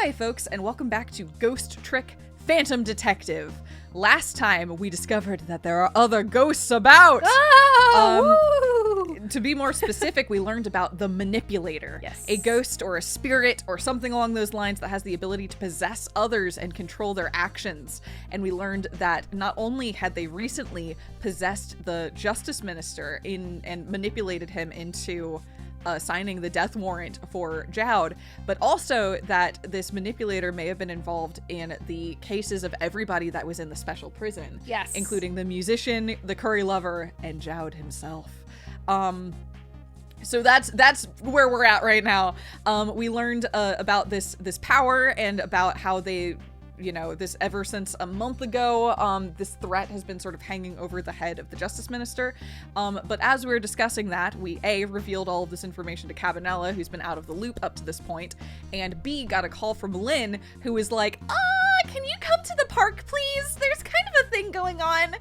Hi, folks, and welcome back to Ghost Trick Phantom Detective. Last time, we discovered that there are other ghosts about. To be more specific, we learned about the Manipulator. Yes. A ghost or a spirit or something along those lines that has the ability to possess others and control their actions. And we learned that not only had they recently possessed the Justice Minister and manipulated him into signing the death warrant for Jowd, but also that this manipulator may have been involved in the cases of everybody that was in the special prison. Yes. Including the musician, the curry lover, and Jowd himself. So that's where we're at right now. We learned about this power and about how they, this ever since a month ago, this threat has been sort of hanging over the head of the Justice Minister. But as we were discussing that, we A, revealed all of this information to Cabanela, who's been out of the loop up to this point, and B, got a call from Lynn, who was like, can you come to the park, please? There's kind of a thing going on.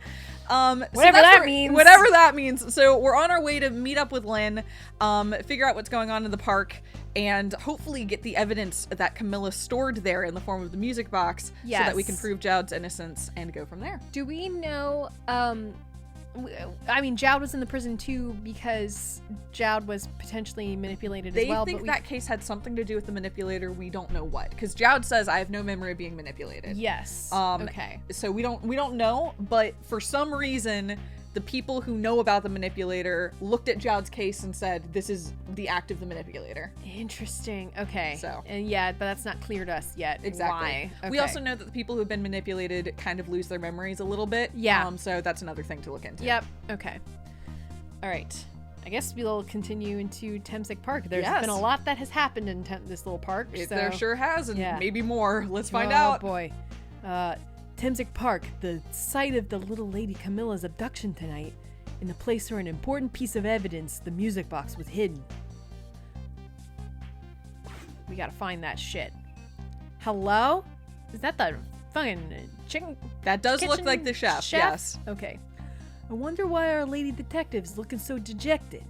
Whatever that means. Whatever that means. So we're on our way to meet up with Lynn, figure out what's going on in the park, and hopefully get the evidence that Camilla stored there in the form of the music box, Yes. so that we can prove Jowd's innocence and go from there. Do we know, Jowd was in the prison too because Jowd was potentially manipulated They as well. think that case had something to do with the manipulator. We don't know what, because Jowd says, I have no memory of being manipulated. Yes. Okay. So we don't know, but for some reason, the people who know about the manipulator looked at Jowd's case and said, this is the act of the manipulator. Interesting. Okay. So. And yeah, but that's not clear to us yet. Exactly. Why. Okay. We also know that the people who've been manipulated kind of lose their memories a little bit. Yeah. So that's another thing to look into. Yep. Okay. All right. I guess we'll continue into Temsic Park. There's Yes. been a lot that has happened in this little park. There sure has, and yeah. maybe more. Let's find Oh out. Boy. Temsic Park, the site of the little lady Camilla's abduction tonight. In the place where an important piece of evidence, the music box, was hidden. We gotta find that shit. Hello? Is that the fucking chicken? That does look kitchen like the chef, yes. Okay. I wonder why our lady detective's looking so dejected.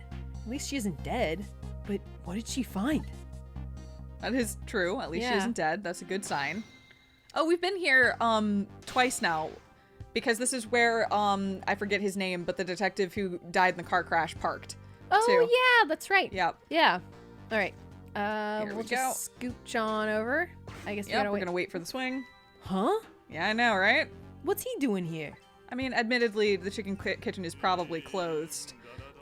At least she isn't dead. But what did she find? That is true. At least she Yeah. isn't dead. That's a good sign. Oh, we've been here twice now. Because this is where, I forget his name, but the detective who died in the car crash parked. Oh, too. yeah, that's right. Yep. Yeah. All right. Here We'll we go. just scooch on over. I guess we Yep, gotta we're wait. gonna wait for the swing. Huh? Yeah, I know, right? What's he doing here? I mean, admittedly, the chicken kitchen is probably closed.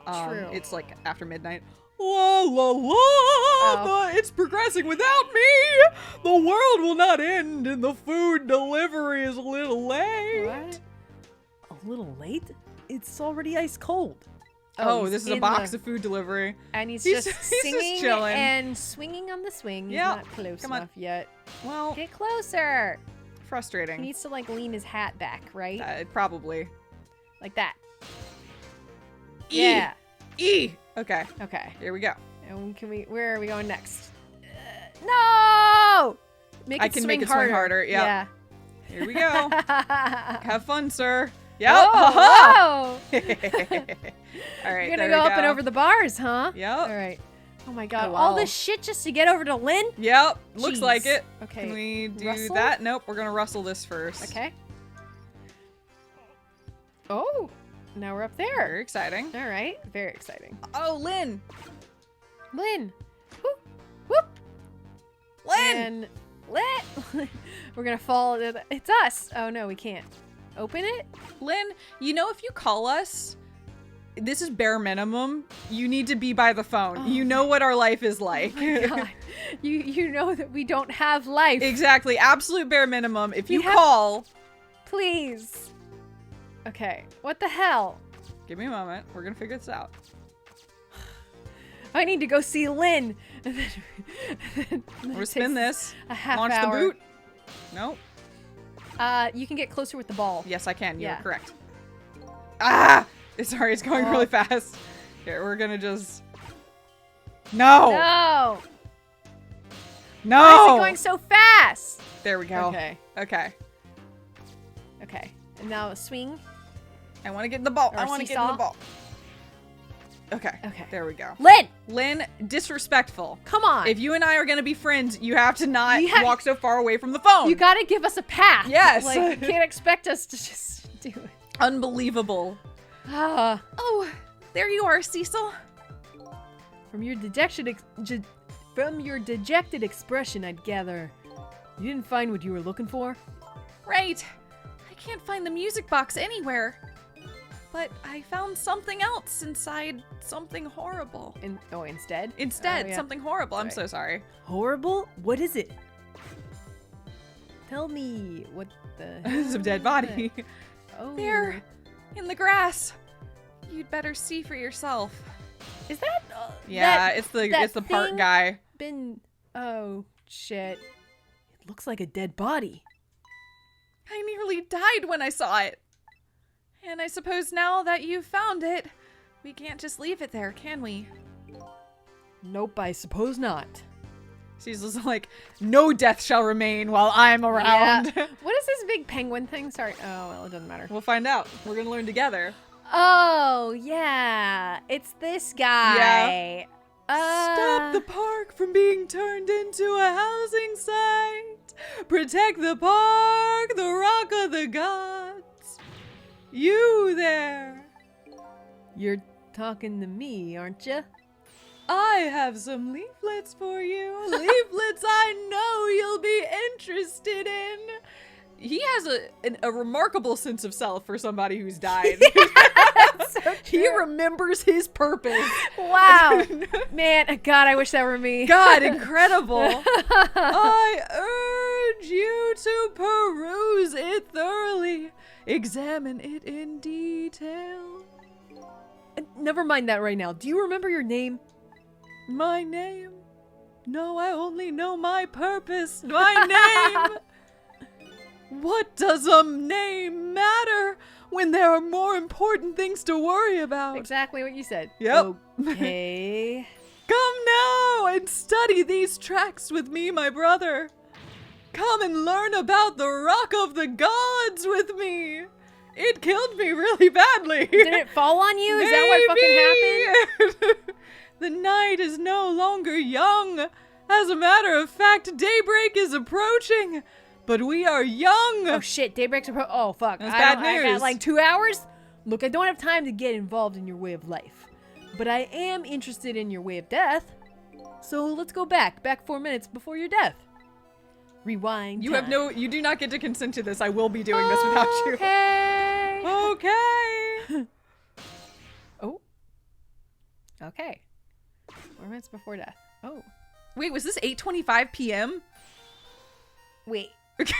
True. It's like after midnight. La la la! Oh. It's progressing without me! The world will not end and the food delivery is a little late. What? A little late? It's already ice cold. Oh, he's this is a in box the- of food delivery. And he's He's just just- he's just singing chilling. and swinging on the swing. He's Yeah, not close come on. enough yet. Well, Get closer. He frustrating. needs to like lean his hat back, right? Probably. Like that. E. Yeah. E! Okay, Okay. here we go. And where are we going next? No! Make I it can swing make it swing harder, yep. Yeah. Here we go. Yeah. Have fun, sir. Yep. Oh, whoa. All right, You're there gonna go we up and over the bars, huh? Yep. All right. Oh my god. Oh, All wow. this shit just to get over to Lynn? Yep. Looks Jeez. like it. Okay. Can we do Rustle? that? Nope. We're gonna rustle this first. Okay. Oh, now we're up there. Very exciting. All right. Very exciting. Oh, Lynn. Lynn. Whoop. Whoop. Lynn. And Lynn. We're gonna fall. It's us. Oh no, we can't. Open it? Lynn. You know, if you call us, this is bare minimum. You need to be by the phone. Oh You know what our life is like. God. You know that we don't have life. Exactly. Absolute bare minimum. If We you have- call, Please. Okay. What the hell? give me a moment. We're gonna figure this out. I need to go see Lynn. And then We're gonna spin this. A half Launch hour. the boot. Nope. You can get closer with the ball. Yes, I can. You're Yeah. correct. Ah! Sorry, it's going Oh. really fast. Here, we're gonna just... No! No. No! Why is it going so fast? There we go. Okay. Okay. Okay. And now a swing. I want to get in the ball. Or I want to get in the seesaw. ball. Okay. Okay. There we go. Lynn, Lynn, disrespectful. come on. If you and I are going to be friends, you have to not You have- walk so far away from the phone. you gotta give us a path. Yes. Like, you can't expect us to just do it. Unbelievable. Ah. Oh, there you are, Cecil. From your dejected expression, I'd gather you didn't find what you were looking for? Right. I can't find the music box anywhere. But I found something else inside something horrible. Instead? Instead, Oh, yeah. something horrible. I'm Right. so sorry. Horrible? What is it? Tell me what the It's a dead body. Oh. There, in the grass. You'd better see for yourself. Is that Yeah, that it's the part thing guy. been oh shit. It looks like a dead body. I nearly died when I saw it. And I suppose now that you've found it, we can't just leave it there, can we? Nope, I suppose not. Cecil's like, no death shall remain while I'm around. Yeah. What is this big penguin thing? Sorry. Oh, well, it doesn't matter. We'll find out. We're gonna learn together. Oh, yeah. It's this guy. Stop the park from being turned into a housing site. Protect the park, the rock of the gods. You there. You're talking to me, aren't you? I have some leaflets for you. Leaflets I know you'll be interested in. He has a remarkable sense of self for somebody who's died. So He remembers his purpose. Wow. Man, God, I wish that were me. God, incredible. I urge you to peruse it thoroughly. Examine it in detail. Never mind that right now. Do you remember your name? My name? No, I only know my purpose. My name. What does a name matter when there are more important things to worry about? Exactly what you said. Yep. Okay. Come now and study these tracks with me, my brother. Come and learn about the Rock of the Gods with me. It killed me really badly. Did it fall on you? Is that what fucking happened? happened? The night is no longer young. As a matter of fact, daybreak is approaching. But we are young. Oh shit, daybreak's approach. Oh fuck. That's I bad don't- I got news. like 2 hours? Look, I don't have time to get involved in your way of life. But I am interested in your way of death. So let's go back 4 minutes before your death. Rewind. You time. you do not get to consent to this. I will be doing this without you. Okay. Okay. Oh. Okay. 4 minutes before death. Oh. Wait, was this 8:25 p.m.? Wait. This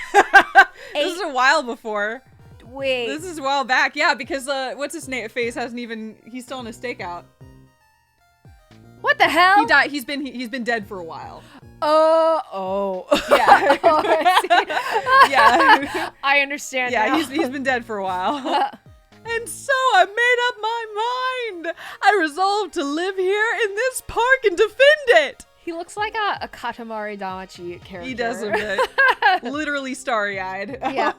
is a while before. Wait. This is a while back. Yeah, because what's his name? Face hasn't even. He's still on a stakeout. What the hell? He died. He's been dead for a while. Oh. Yeah. Oh, I see. Yeah. I understand. Yeah, now. he's been dead for a while. And so I made up my mind. I resolved to live here in this park and defend it. He looks like a Katamari Damacy character. He does a bit. Literally starry-eyed. Yeah.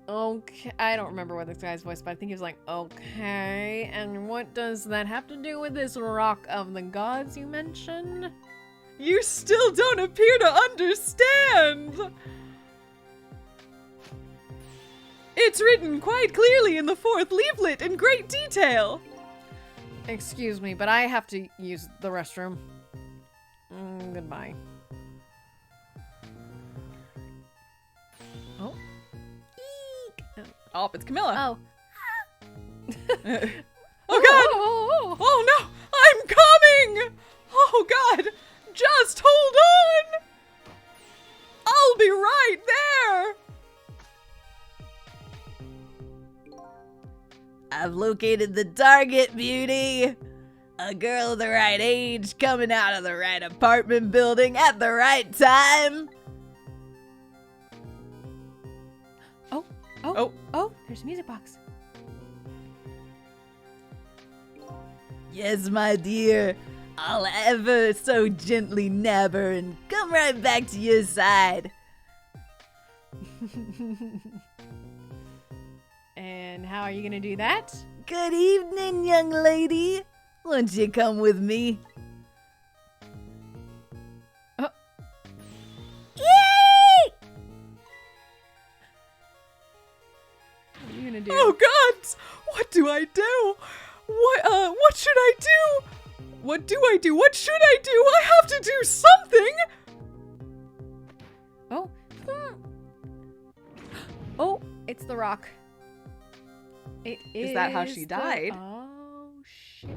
Okay. I don't remember what this guy's voice, but I think he was like, okay. And what does that have to do with this Rock of the Gods you mentioned? You still don't appear to understand. It's written quite clearly in the 4th leaflet in great detail. Excuse me, but I have to use the restroom. Goodbye. Oh. Eek. Oh, it's Camilla. Oh. Oh God! Oh no! I'm coming! Oh God! Just hold on! I'll be right there! I've located the target, beauty! A girl of the right age coming out of the right apartment building at the right time! Oh, there's a music box. Yes, my dear. I'll ever so gently nab her and come right back to your side. And how are you gonna do that? Good evening, young lady. Won't you come with me? Yay! What are you gonna do? Oh God! What do I do? What should I do? What do I do? What should I do? I have to do something! Oh. Oh, it's the rock. It Is that how she the- died? Oh, shit.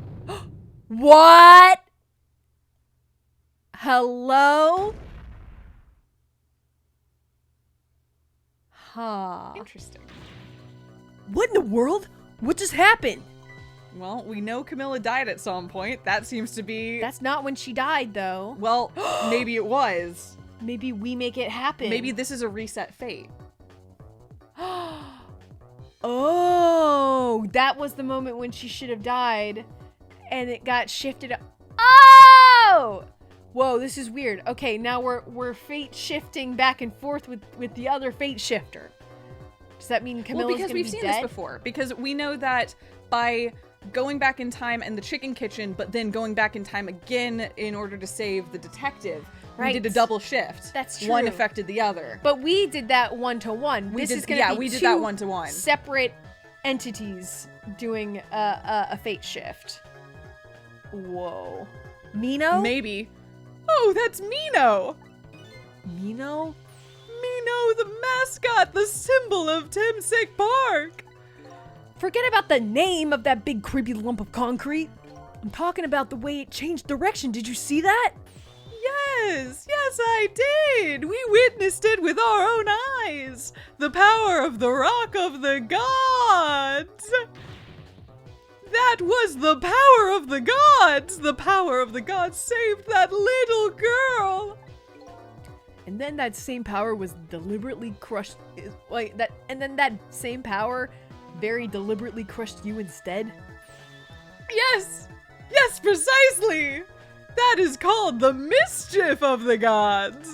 What? Hello? Huh. Interesting. What in the world? What just happened? Well, we know Camilla died at some point. That seems to be... That's not when she died, though. Well, maybe it was. Maybe we make it happen. Maybe this is a reset fate. Oh, that was the moment when she should have died, and it got shifted. Oh! Whoa, this is weird. Okay, now we're fate shifting back and forth with the other fate shifter. Does that mean Camilla's Well, because gonna we've be seen dead? this before. Because we know that by going back in time and the chicken kitchen, but then going back in time again in order to save the detective, we did a Right. double shift. That's One true. affected the other. But we did that one-to-one. We This did- is gonna yeah, be we did two that one-to-one. separate entities doing a fate shift. Whoa. Mino? Maybe. Oh, that's Mino! Mino? Mino, the mascot, the symbol of Timsick Park! Forget about the name of that big creepy lump of concrete. I'm talking about the way it changed direction. Did you see that? Yes, I did! We witnessed it with our own eyes! The power of the Rock of the Gods! That was the power of the gods! The power of the gods saved that little girl! And then that same power was deliberately crushed. And then that same power very deliberately crushed you instead. Yes, precisely! That is called the mischief of the gods!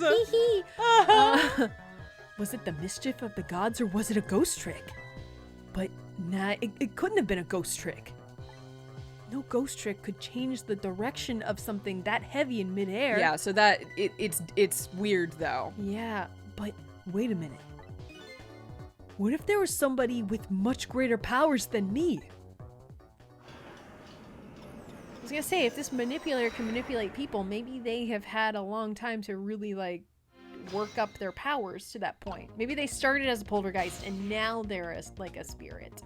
Was it the mischief of the gods or was it a ghost trick? But nah, it couldn't have been a ghost trick. No ghost trick could change the direction of something that heavy in midair. Yeah, so that it's weird though. Yeah, but wait a minute. What if there was somebody with much greater powers than me? I was gonna say, if this manipulator can manipulate people, maybe they have had a long time to really, like, work up their powers to that point. Maybe they started as a poltergeist and now they're a spirit.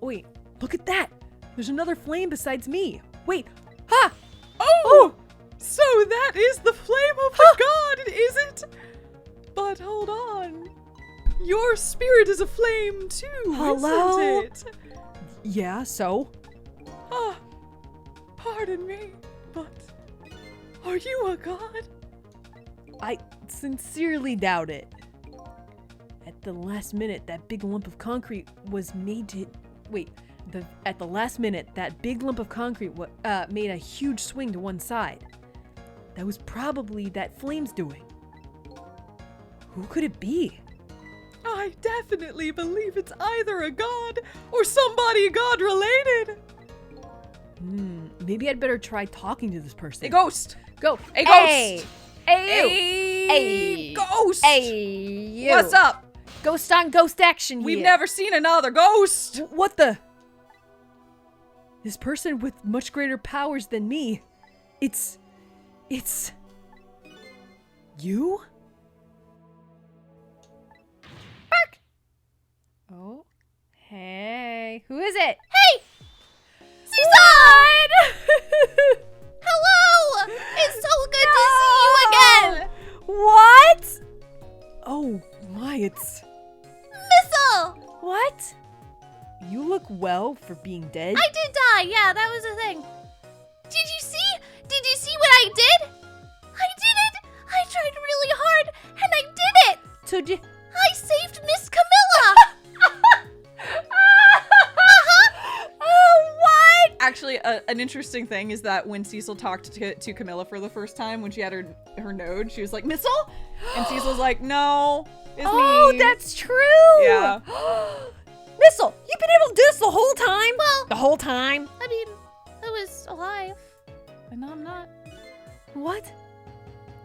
Wait, look at that! There's another flame besides me. Wait, ha! Oh! So that is the flame of the god, is it? But hold on. Your spirit is a flame too, Hello? isn't it? Yeah, so? Ah, pardon me, but are you a god? I sincerely doubt it. At the last minute, that big lump of concrete was made to... Wait, at the last minute, that big lump of concrete made a huge swing to one side. That was probably that flame's doing. Who could it be? I definitely believe it's either a god or somebody god-related. Maybe I'd better try talking to this person. A ghost! Go! A ghost! Hey! Hey! Ghost! Hey! You. What's up? Ghost on ghost action We've here. never seen another ghost! What the? This person with much greater powers than me. It's... You? Oh. Hey. Who is it? Hey! Susan! Hello! It's so good to see you again! What? Oh my, it's... Missile! What? You look well for being dead. I did die, yeah, that was the thing. Did you see? Did you see what I did? I did it! I tried really hard, and I did it! So did... I saved Miss Camilla! Oh, what? Actually, an interesting thing is that when Cecil talked to Camilla for the first time, when she had her node, she was like, Missile? And Cecil's like, no, it's Oh, me. that's true! Yeah. Missile, you've been able to do this the whole time? Well, The whole time? I mean, I was alive. And I'm not. What?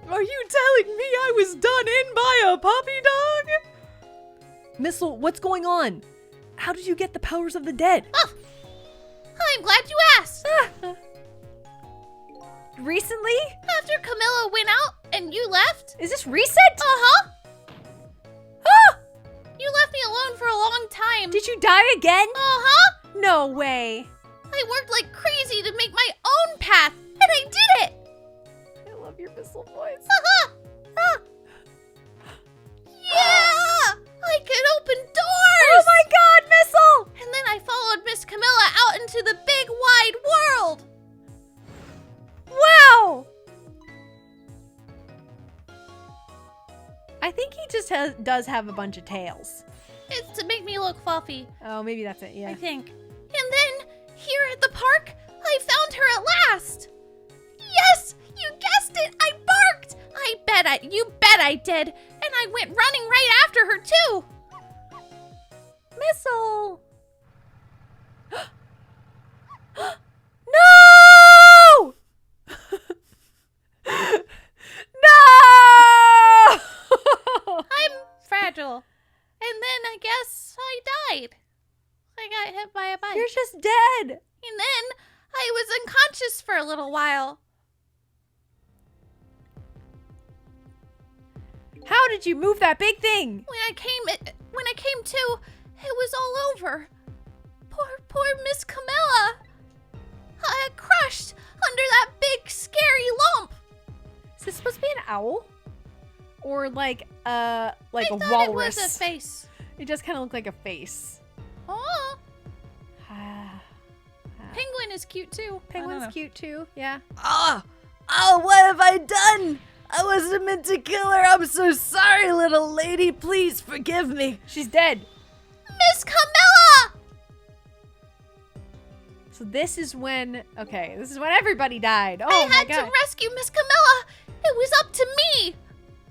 Are you telling me I was done in by a puppy dog? Missile, what's going on? How did you get the powers of the dead? I'm glad you asked. Recently? After Camilla went out and you left? Is this recent? Uh-huh. Ah! You left me alone for a long time. Did you die again? Uh-huh. No way. I worked like crazy to make my own path, and I did it. I love your Missile voice. Uh-huh. Yeah! I could open doors! Oh my god, Missile! And then I followed Miss Camilla out into the big wide world. Wow! I think he just does have a bunch of tails. It's to make me look fluffy, Oh, maybe that's it, I yeah. think. And then, here at the park, I found her at last. Yes, you guessed it, I barked. You bet I did. And I went running right after her too. Missile! No! No! I'm fragile. And then I guess I died. I got hit by a bike. You're just dead. And then I was unconscious for a little while. How did you move that big thing? When I came to, it was all over. Poor Miss Camilla. I got crushed under that big scary lump. Is this supposed to be an owl? Or like a I thought walrus? it was a face. It does kind of look like a face. Oh, penguin is cute too. Penguin's know. cute too, yeah. Oh, what have I done? I wasn't meant to kill her. I'm so sorry, little lady. Please forgive me. She's dead. Miss Camilla! So this is when everybody died. Oh I my had god. to rescue Miss Camilla. It was up to me.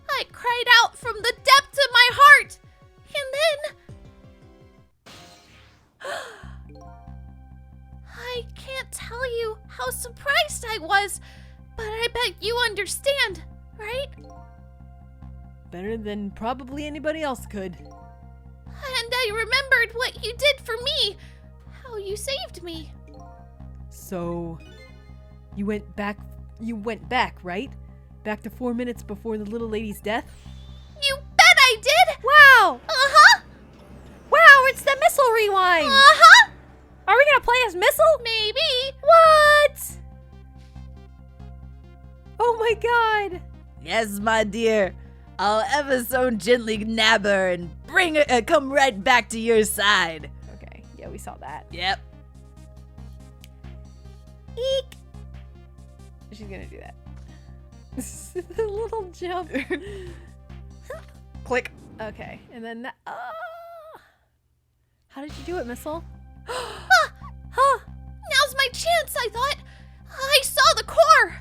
I cried out from the depths of my heart. And then... I can't tell you how surprised I was, but I bet you understand, right? Better than probably anybody else could. And I remembered what you did for me, how you saved me. So you went back, right? Back to 4 minutes before the little lady's death? You bet I did! Wow! Uh-huh! Wow, it's the Missile Rewind! Uh-huh! Are we gonna play as Missile? Maybe. What? Oh my god! Yes, my dear. I'll ever so gently nab her and bring her, come right back to your side. Okay, yeah, we saw that. Yep. Eek! She's gonna do that. The little jump. Click. Okay, and then that. How did you do it, Missile? Huh! Now's my chance, I thought. I saw the core.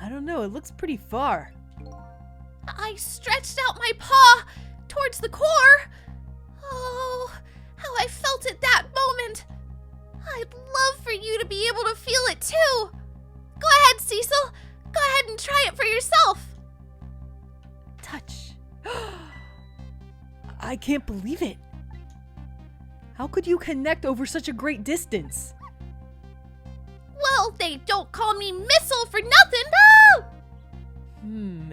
I don't know, it looks pretty far. I stretched out my paw towards the core. Oh, how I felt at that moment. I'd love for you to be able to feel it too. Go ahead, Cecil. Go ahead and try it for yourself. Touch. I can't believe it. How could you connect over such a great distance? Well, they don't call me Missile for nothing. No!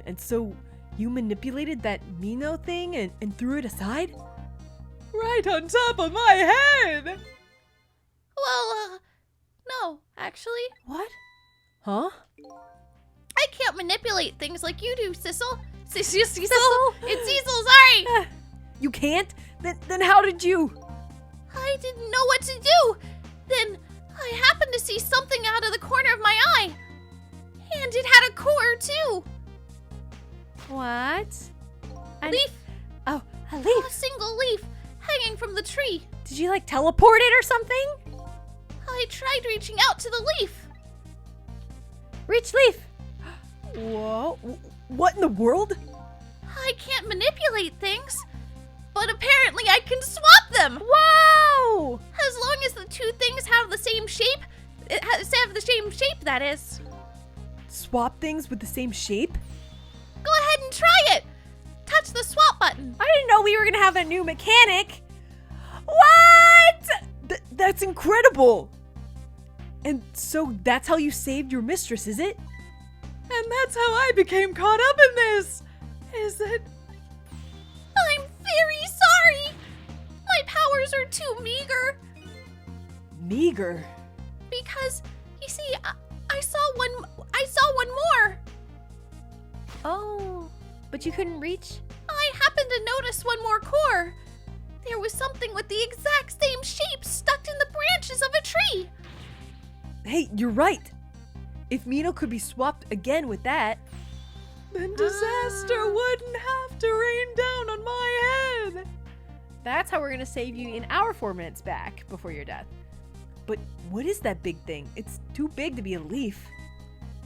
And so you manipulated that Mino thing and threw it aside? Right on top of my head. Well, no, actually. What? Huh? I can't manipulate things like you do, Cecil. Cecil? It's Cecil, sorry. You can't? Then how did you? I didn't know what to do. Then I happened to see something out of the corner of my eye. And it had a core, too. What? Leaf. Oh, a leaf. A single leaf hanging from the tree. Did you like teleport it or something? I tried reaching out to the leaf. Reach leaf. Whoa. What in the world? I can't manipulate things. But but apparently I can swap them. Whoa! As long as the two things have the same shape, that is. Swap things with the same shape? Go ahead and try it. Touch the swap button. I didn't know we were gonna have a new mechanic. What? That's incredible. And so that's how you saved your mistress, is it? And that's how I became caught up in this. Is it? I'm very sorry. My powers are too meager. Meager. Because, you see, I saw one more. Oh, but you couldn't reach? I happened to notice one more core. There was something with the exact same shape stuck in the branches of a tree. Hey, you're right. If Mino could be swapped again with that, Then disaster wouldn't have to rain down on my head. that's how we're gonna save you in our 4 minutes back before your death. But what is that big thing? It's too big to be a leaf.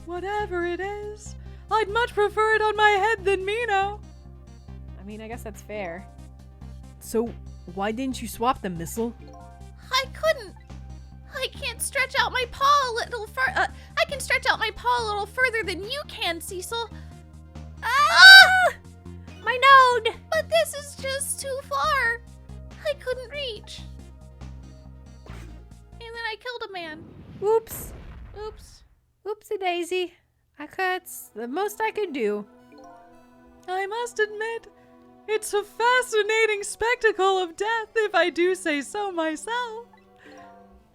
Whatever it is, I'd much prefer it on my head than Mino. I mean, I guess that's fair. So, why didn't you swap them, Missile? I couldn't. I can't stretch out my paw a little I can stretch out my paw a little further than you can, Cecil. Ah! My node! But this is just too far. I couldn't reach. And then I killed a man. Oops. Oops. Oopsie daisy. That's the most I could do. I must admit, it's a fascinating spectacle of death, if I do say so myself.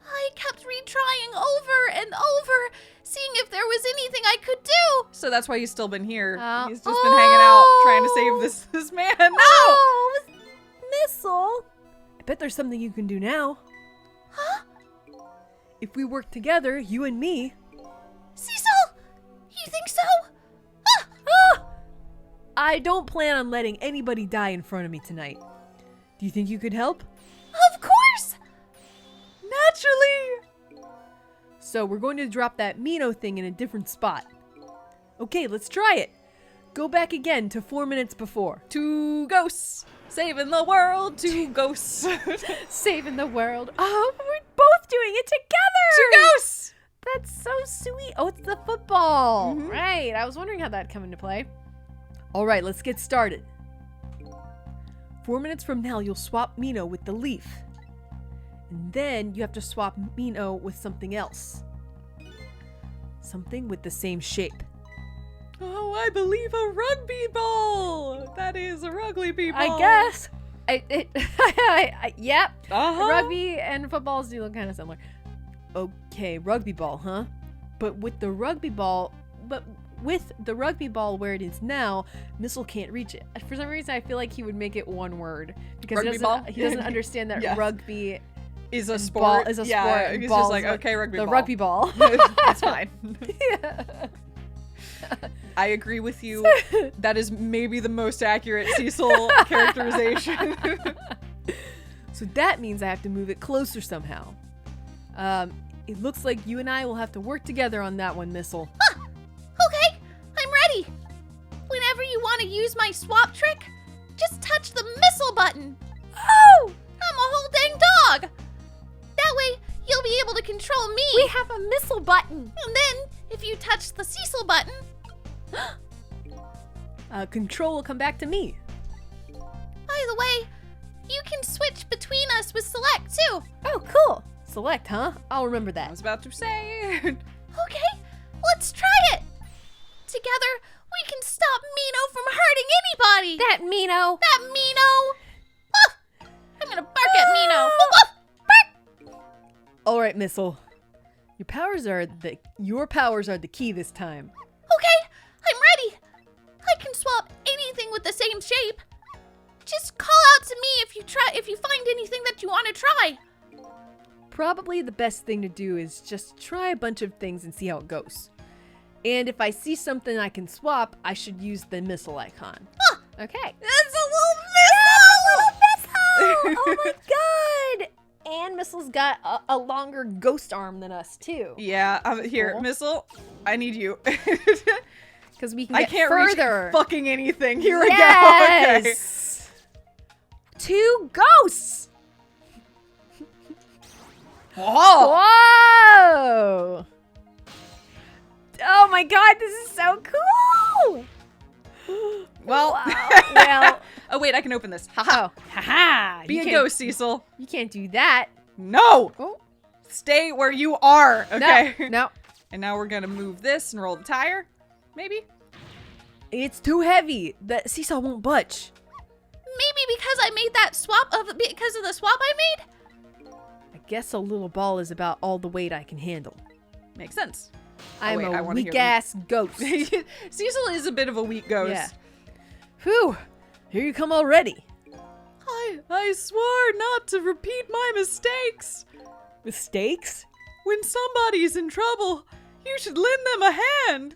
I kept retrying over and over, seeing if there was anything I could do. So that's why he's still been here. Oh. He's just been hanging out, trying to save this man. No! Oh, Missile! I bet there's something you can do now. Huh? If we work together, you and me. Cecil! You think so? Ah! Ah! I don't plan on letting anybody die in front of me tonight. Do you think you could help? Of course! Naturally! So we're going to drop that Mino thing in a different spot. Okay, let's try it. Go back again to 4 minutes before. 2 ghosts, saving the world, 2 ghosts. 2 Saving the world. Oh, we're both doing it together! ghosts! That's so sweet. Oh, it's the football. Mhm. Right. I was wondering how that'd come into play. All right, let's get started. 4 minutes from now, you'll swap Mino with the leaf. And then you have to swap Mino with something else. Something with the same shape. Oh, I believe a rugby ball. That is a rugby ball. I guess. Yep. Uh-huh. Rugby and footballs do look kind of similar. Okay, rugby ball, huh? But with the rugby ball where it is now, Missile can't reach it. For some reason, I feel like he would make it one word because Rugby ball? he doesn't understand that Yeah. rugby Is a ball sport. is a Yeah, sport. he's Ball just is like, a- okay, rugby the ball. rugby ball. It's fine. Yeah. I agree with you. That is maybe the most accurate Cecil characterization. So that means I have to move it closer somehow. It looks like you and I will have to work together on that one, Missile. Okay, I'm ready. Whenever you want to use my swap trick, just touch the missile button. Oh! I'm a whole dang dog. That way, you'll be able to control me. We have a missile button! And then, if you touch the Cecil button, Control will come back to me. by the way, you can switch between us with select too. Oh, cool. Select, huh? I'll remember I that. was about to say. Okay, let's try it. Together, we can stop Mino from hurting anybody. That Mino! That Mino. Ah, I'm gonna bark at Mino. Woof, woof. Bark. Alright, Missile. Your powers are the key this time. Okay, I'm ready. I can swap anything with the same shape. Just call out to me if you find anything that you want to try. Probably the best thing to do is just try a bunch of things and see how it goes. And if I see something I can swap, I should use the missile icon. Okay. It's a little missile. Oh my god! And Missile's got a longer ghost arm than us, too. Yeah, here, Cool. Missile, I need you. Because we can I get can't further. reach fucking anything. Here we go. Okay. Yes! 2 ghosts. Whoa! Whoa! Oh my god, this is so cool! Well, Well, oh wait, I can open this. Haha. oh, haha! Be you a can't- ghost, Cecil. You can't do that. No! Oh, Stay where you are, okay? no. And now we're gonna move this and roll the tire. Maybe? It's too heavy. The seesaw won't budge. Maybe because I made that because of the swap I made? I guess a little ball is about all the weight I can handle. Makes sense. I'm wait, I a wanna hear weak ass ghost. Cecil is a bit of a weak ghost. Yeah. Whew. Here you come already. I swore not to repeat my mistakes. Mistakes? When somebody's in trouble, you should lend them a hand.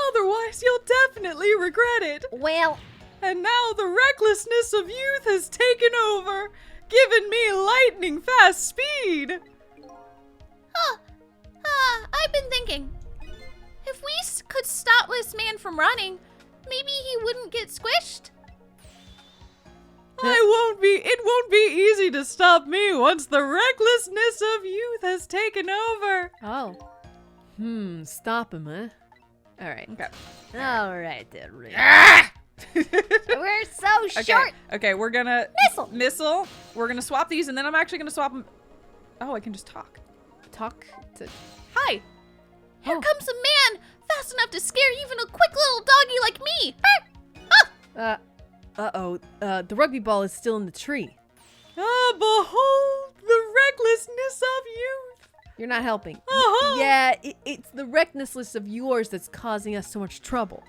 Otherwise, you'll definitely regret it. Well, And now the recklessness of youth has taken over, giving me lightning fast speed. I've been thinking. If we could stop this man from running, maybe he wouldn't get squished. It won't be easy to stop me once the recklessness of youth has taken over. Oh. Stop him, huh? Alright. Okay. Alright then, Rick. We're so short. Okay, we're gonna missile. We're gonna swap these, and then I'm actually gonna swap them. Oh, I can just talk. Talk to... Hi. Here comes a man fast enough to scare even a quick little doggy like me. Uh-oh. The rugby ball is still in the tree. Ah, behold the recklessness of youth. You're not helping. Uh-huh. Yeah, it's the recklessness of yours that's causing us so much trouble.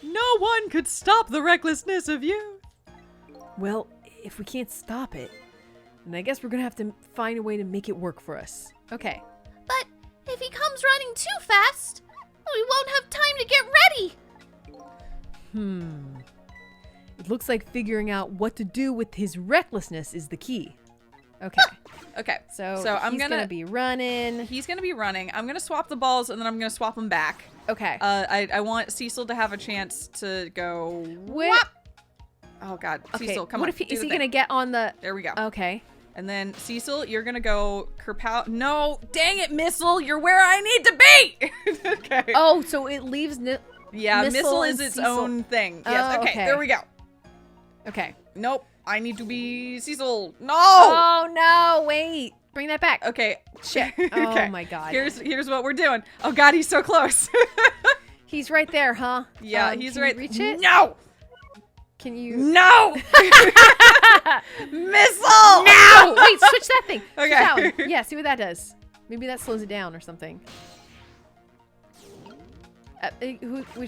No one could stop the recklessness of youth. Well, if we can't stop it, then I guess we're gonna have to find a way to make it work for us. Okay. But if he comes running too fast, we won't have time to get ready. It looks like figuring out what to do with his recklessness is the key. Okay. Okay, So, I'm he's gonna be running. He's gonna be running. I'm gonna swap the balls, and then I'm gonna swap them back. Okay. I want Cecil to have a chance to go. Where? Whop! Oh God, Okay. Cecil, come what on. if he, do is the he thing. gonna get on the? There we go. Okay. And then Cecil, you're gonna go kerpow. No, dang it, Missile, you're where I need to be. Okay. Oh, so it leaves. yeah, Missile Missile is and its Cecil. own thing. Yes. Oh, okay, okay. there we go. Okay. Nope, I need to be Cecil. No. Oh no! Wait. Bring that back. Okay. Shit. Okay. Oh my God. Here's what we're doing. Oh God, he's so close. He's right there, huh? Yeah, he's can right. You reach it? No. Can you? No. Missile. No! Wait, switch that thing. Switch Okay. that one. Yeah, see what that does. Maybe that slows it down or something.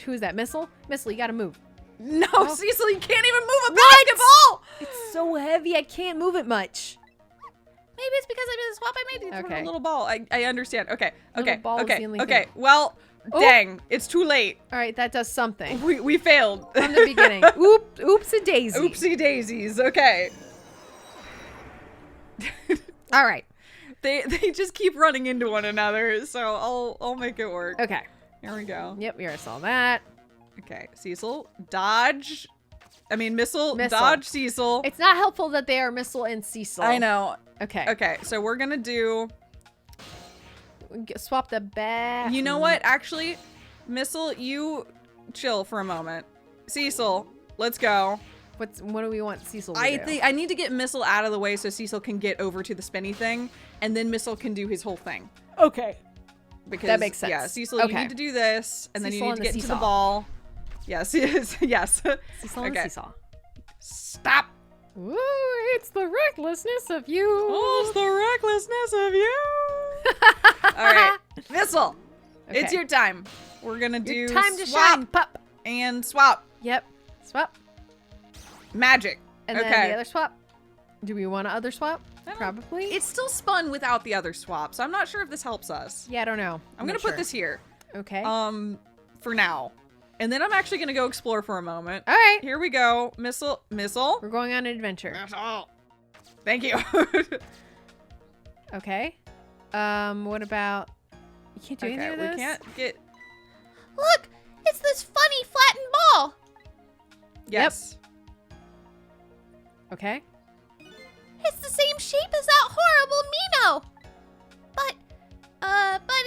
Who's that? Missile? Missile, you gotta move. No, Oh. Cecil, you can't even move a What? basketball. It's so heavy, I can't move it much. Maybe it's because I made the swap I made. It's Okay. a little ball. I understand. Okay. Little Okay. ball is okay. the only okay. thing. Well, Oh. dang, it's too late. All right, that does something. We failed. From the beginning. Oops a daisy. Oopsie daisies. Okay. All right. They just keep running into one another, so I'll make it work. Okay. Here we go. Yep, we already saw that. Okay, Cecil, dodge. I mean, missile, Missile. dodge, Cecil. It's not helpful that they are Missile and Cecil. I know. Okay. Okay, so we're gonna do. Swap the back. You know what? Actually, Missile, you chill for a moment. Cecil, let's go. What do we want Cecil to I do? think I need to get Missile out of the way so Cecil can get over to the spinny thing, and then Missile can do his whole thing. Okay. Because That makes sense. Yeah, Cecil, you Okay. need to do this, and then Cecil you need and to the get into the seesaw. ball. Yes, yes, yes. Cecil and Okay. Seesaw. Stop. Ooh, it's the recklessness of you. Oh, it's the recklessness of you. All right, Missile, it's Okay. your time. We're gonna do Your time to swap shine, pup. and swap Yep. Swap. magic. And okay. then the other swap. Do we want another swap? I don't- Probably. It's still spun without the other swap, so I'm not sure if this helps us. Yeah, I don't know. I'm gonna not put sure. this here. Okay. For now, and then I'm actually gonna go explore for a moment. All right. Here we go, Missile. We're going on an adventure. Missile. Thank you. Okay. What about? You can't do anything Okay, with we this. can't get. Look, it's this funny flattened ball. Yes. Okay. It's the same shape as that horrible Mino. But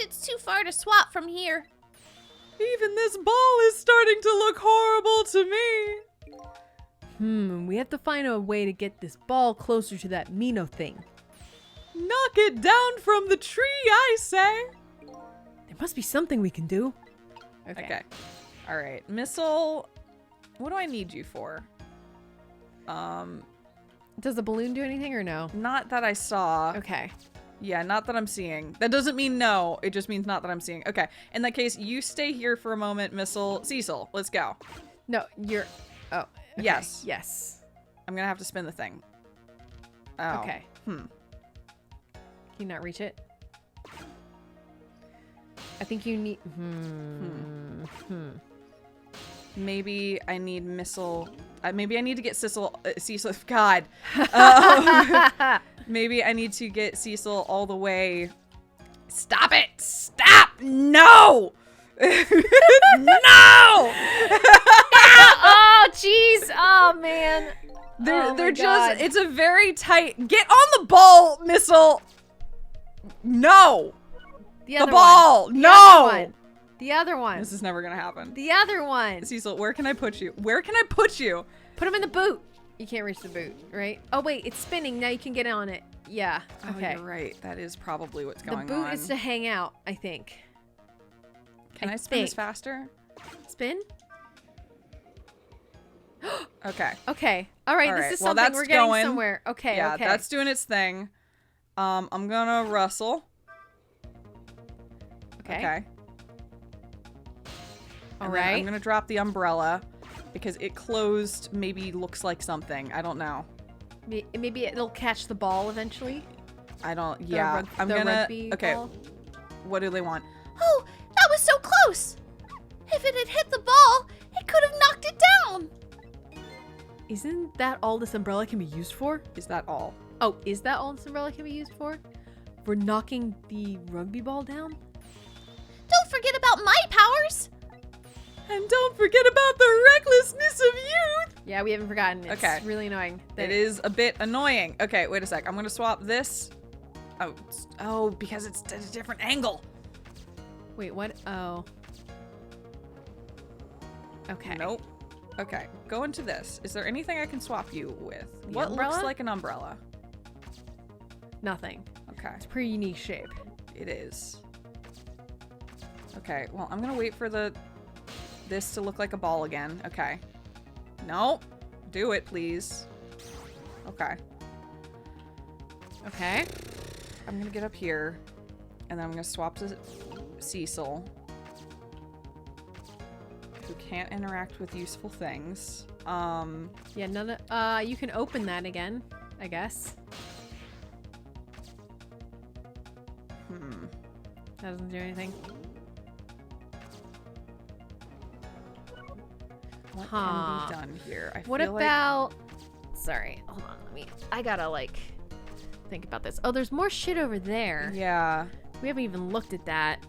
it's too far to swap from here. Even this ball is starting to look horrible to me. We have to find a way to get this ball closer to that Mino thing. Knock it down from the tree, I say. There must be something we can do. Okay. All right. Missile, what do I need you for? Does the balloon do anything or no? Not that I saw. Okay. Yeah, not that I'm seeing. That doesn't mean no. It just means not that I'm seeing. Okay. In that case, you stay here for a moment, Missile. Cecil, let's go. No, you're. Oh. Okay. Yes. Yes. I'm going to have to spin the thing. Oh. Okay. Can you not reach it? I think you need. Maybe I need Missile. Maybe I need to get Cecil. God. Maybe I need to get Cecil all the way. Stop it! Stop! No! No! Oh, jeez. Oh, man. They're just. It's a very tight. Get on the ball, Missile. No. The The ball. No. The other one. This is never gonna happen. The other one. Cecil, where can I put you? Where can I put you? Put him in the boot. You can't reach the boot, right? Oh, wait. It's spinning. Now you can get on it. Yeah. Okay. Oh, you're right. That is probably what's The going boot on. is to hang out, I think. Can I spin this think. faster? Spin? Okay. Okay. All right. All This right. is Well, something that's we're getting going. somewhere. Okay. Yeah, okay. that's doing its thing. I'm gonna rustle. okay. All And then I'm right. gonna drop the umbrella because it closed. Maybe looks like something. I don't know. Maybe it'll catch the ball eventually. I don't. The Yeah. I'm the gonna. rugby Okay. ball. What do they want? Oh, that was so close. If it had hit the ball, it could have knocked it down. Isn't that all this umbrella can be used for? Is that all? Oh, is that all this umbrella can be used for? For knocking the rugby ball down? Don't forget about my powers. And don't forget about the recklessness of youth. Yeah, we haven't forgotten. It's Okay. really annoying. It is a bit annoying. Okay, wait a sec. I'm gonna swap this. Oh, because it's at a different angle. Wait, what? Oh. Okay. Nope. Okay, go into this. Is there anything I can swap you with? What umbrella? looks like an umbrella? Nothing. Okay, It's a pretty unique shape. it is. Okay, well, I'm gonna wait for this to look like a ball again. Okay. No. Do it, please. Okay. Okay. I'm gonna get up here, and then I'm gonna swap to Cecil, who can't interact with useful things. Yeah, none of, you can open that again, I guess. That doesn't do anything. What Huh. can be done here? I What feel like- about... Sorry, hold on, I gotta, like, think about this. Oh, there's more shit over there. Yeah. We haven't even looked at that.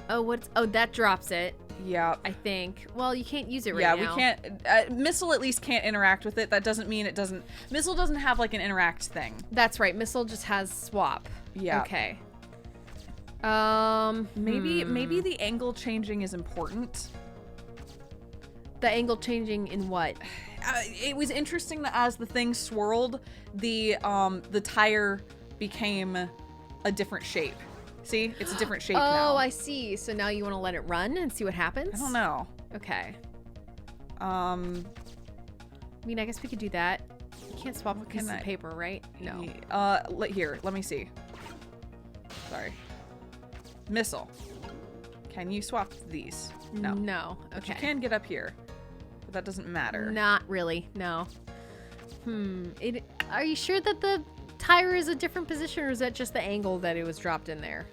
Oh, that drops it, Yeah. I think. Well, you can't use it right Yeah, now. we can't. Missile at least can't interact with it. That doesn't mean it doesn't. Missile doesn't have like an interact thing. That's right, Missile just has swap. Yeah. Okay. Maybe the angle changing is important. The angle changing in what? It was interesting that as the thing swirled, the tire became a different shape. See, it's a different shape now. Oh, I see. So now you want to let it run and see what happens? I don't know. Okay. I I mean, I guess we could do that. You can't swap a piece can of I- paper, right? No. Let me see. Sorry. Missile. Can you swap these? No. No. But Okay. you can get up here. But that doesn't matter. Not really. No. Are you sure that the tire is a different position, or is that just the angle that it was dropped in there?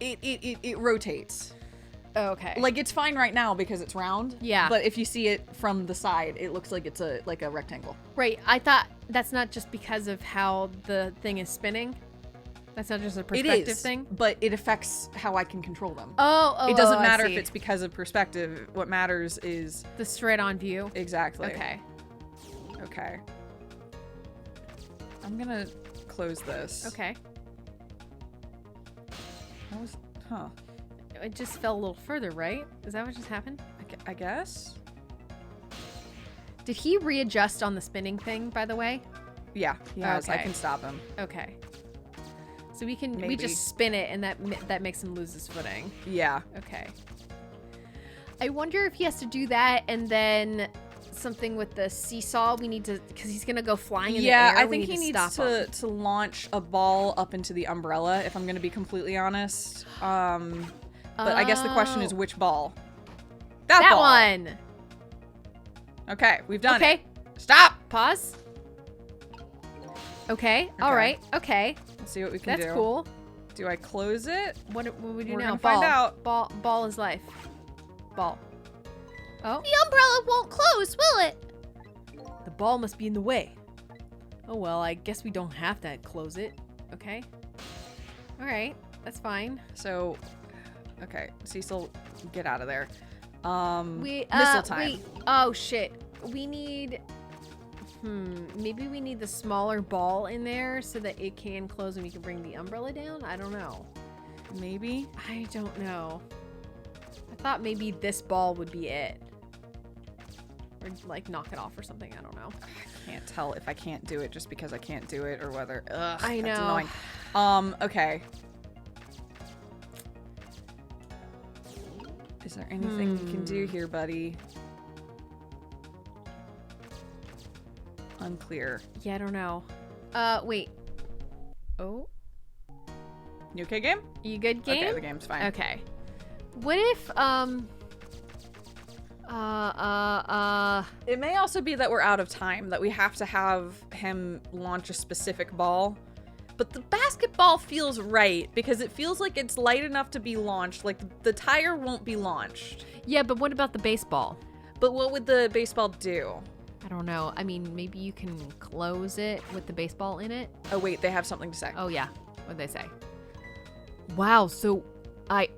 It rotates. Okay. Like it's fine right now because it's round. Yeah. But if you see it from the side, it looks like it's a rectangle. Right. I thought that's not just because of how the thing is spinning. That's not just a perspective It is, thing. but it affects how I can control them. Oh, It doesn't I matter if see. it's because of perspective. What matters is the straight on view. exactly. Okay. Okay. I'm gonna close this. Okay. That was, huh. It just fell a little further, right? Is that what just happened? I guess? Did he readjust on the spinning thing, by the way? Yeah, he has. I Okay. can stop him. Okay. So we Maybe. just spin it and that makes him lose his footing. Yeah. Okay. I wonder if he has to do that and then something with the seesaw. We need to, because he's gonna go flying in the air. I we think need he to needs stop him. to launch a ball up into the umbrella, if I'm going to be completely honest. But I guess the question is Oh. which ball? That That ball. one. Okay, we've done Okay. it. Stop. Pause. Okay. All Okay. right. Okay. Let's see what we can do. That's cool. Do I close it? What do we do We're now? gonna find out. Ball is life. Ball. Oh, The umbrella won't close, will it? The ball must be in the way. Oh well, I guess we don't have to close it. okay. All right. That's fine. So, okay, Cecil, get out of there. We missile time. wait. Oh shit. We need. Maybe we need the smaller ball in there so that it can close and we can bring the umbrella down. I don't know. Maybe. I don't know. I thought maybe this ball would be it. Or like knock it off or something. I don't know. Can't tell if I can't do it just because I can't do it or whether. Ugh, I that's know. annoying. Okay. Is there anything you can do here, buddy? Unclear. Yeah, I don't know. Wait. Oh, You okay, game? you good, game? Okay, the game's fine. Okay. What if It may also be that we're out of time, that we have to have him launch a specific ball. But the basketball feels right because it feels like it's light enough to be launched. Like the tire won't be launched. yeah, but what about the baseball? But what would the baseball do? I don't know. I mean, maybe you can close it with the baseball in it. Oh wait, they have something to say. Oh yeah. What'd they say? Wow, so I